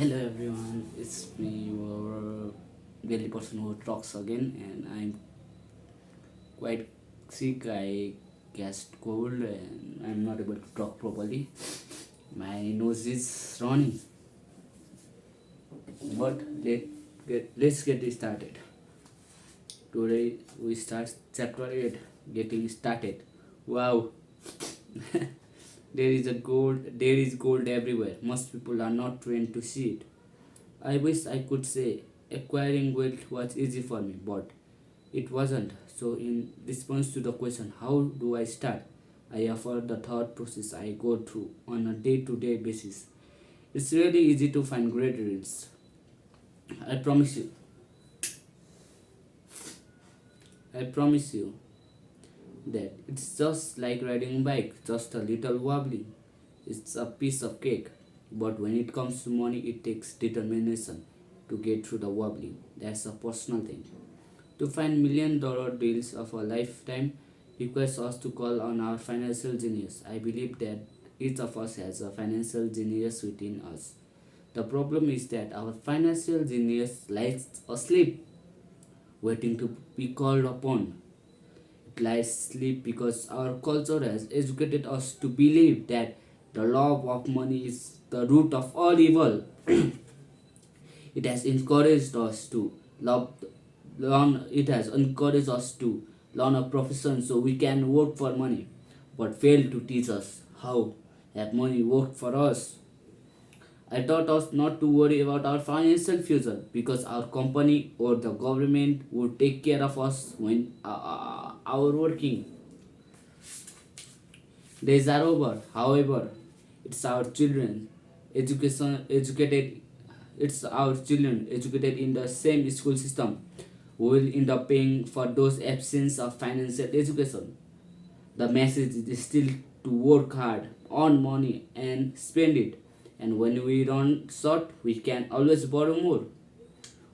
Hello everyone, it's me, your daily person who talks again, and I'm quite sick. I catched cold and I'm not able to talk properly. My nose is running, but let's get it started. Today we start chapter 8, getting started. Wow, there is gold everywhere. Most people are not trained to see it. I wish I could say acquiring wealth was easy for me, but it wasn't. So, in response to the question, how do I start? I offer the thought process I go through on a day to day basis. It's really easy to find great reads. I promise you, I promise you that it's just like riding a bike, just a little wobbly. It's a piece of cake. But when it comes to money, it takes determination to get through the wobbly. That's a personal thing. To find $1 million deals of a lifetime requires us to call on our financial genius. I believe that each of us has a financial genius within us. The problem is that our financial genius lies asleep, waiting to be called upon. It lies asleep because our culture has educated us to believe that the love of money is the root of all evil. It has encouraged us to love learn it has encouraged us to learn a profession so we can work for money, but failed to teach us how that money worked for us. I taught us not to worry about our financial future because our company or the government would take care of us when our working days are over. However, it's our children education educated it's our children educated in the same school system who will end up paying for those absence of financial education. The message is still to work hard, earn money and spend it. And when we run short, we can always borrow more.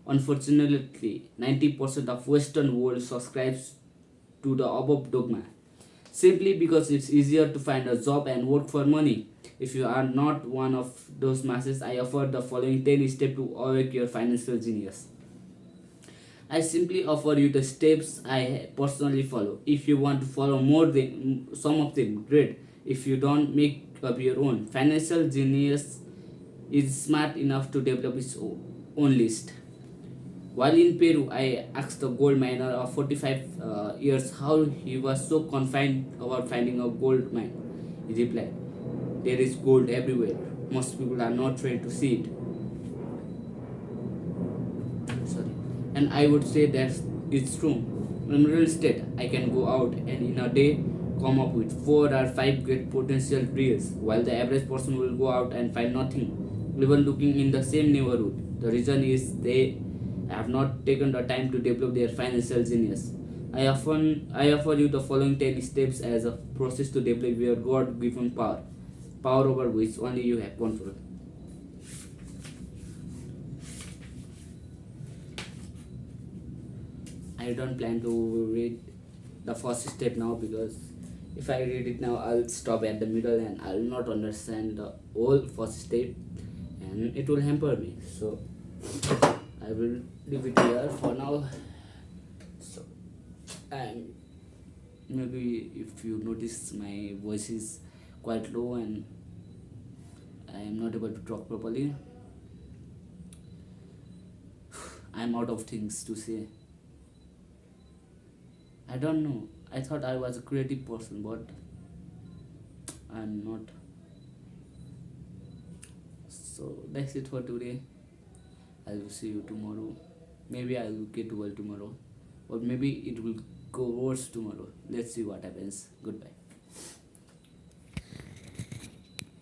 Unfortunately, 90% of Western world subscribes to the above dogma simply because it's easier to find a job and work for money. If you are not one of those masses, I offer the following 10 steps to awake your financial genius. I simply offer you the steps I personally follow. If you want to follow more than some of them, great. If you don't, make up your own. Financial genius is smart enough to develop its own list. While in Peru, I asked a gold miner of 45 years how he was so confined about finding a gold mine. He replied, there is gold everywhere. Most people are not trained to see it. Sorry. And I would say that it's true. In real estate, I can go out and in a day come up with 4 or 5 great potential deals, while the average person will go out and find nothing, even looking in the same neighborhood. The reason is they have not taken the time to develop their financial genius. I offer you the following 10 steps as a process to develop your God given power over which only you have control. I don't plan to read the first step now because if I read it now, I'll stop at the middle and I'll not understand the whole first step and it will hamper me. So I will leave it here for now. So, and maybe if you notice my voice is quite low and I am not able to talk properly, I am out of things to say. I don't know. I thought I was a creative person, but I'm not. So that's it for today. I will see you tomorrow. Maybe I will get well tomorrow, or maybe it will go worse tomorrow. Let's see what happens. Goodbye.